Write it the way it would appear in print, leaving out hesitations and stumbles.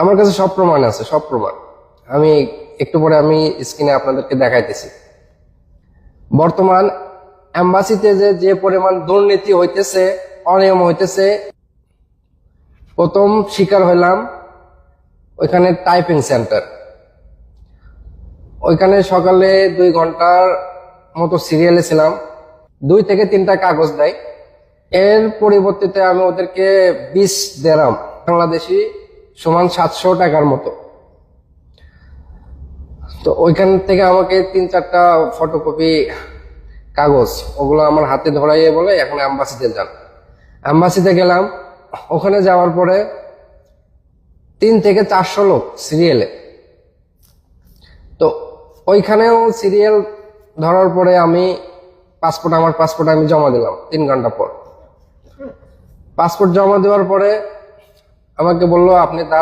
আমার কাছে সব প্রমাণ আছে, সব প্রমাণ। আমি একটু পরে আমি স্ক্রিনে আপনাদেরকে দেখাইতেছি। বর্তমান এম্বাসিতে যে পরিমাণ দুর্নীতি হইতেছে, অনিয়ম হইতেছে, প্রথম শিকার হইলাম ওইখানে টাইপিং সেন্টার। ওইখানে সকালে 2 ঘন্টার মতো সিরিয়ালে ছিলাম। 2 থেকে 3টা কাগজ দেয়। এর পরিবর্তিতে আমি ওদেরকে 20 দিরহাম, বাংলাদেশি সমান 700 টাকার মতো। তো ওইখান থেকে আমাকে 3-4টা ফটোকপি কাগজ, ওগুলো আমার হাতে ধরাইয়ে বলে এখন অ্যাম্বাসিতে যান। অ্যাম্বাসিতে গেলাম। ওখানে যাওয়ার পরে 3 থেকে 400 লোক সিরিয়ালে। তো ওইখানেও সিরিয়াল ধরার পরে আমি আমার পাসপোর্ট আমি জমা দিলাম 3 ঘন্টা পর। পাসপোর্ট জমা দেওয়ার পরে আমাকে বললো আপনি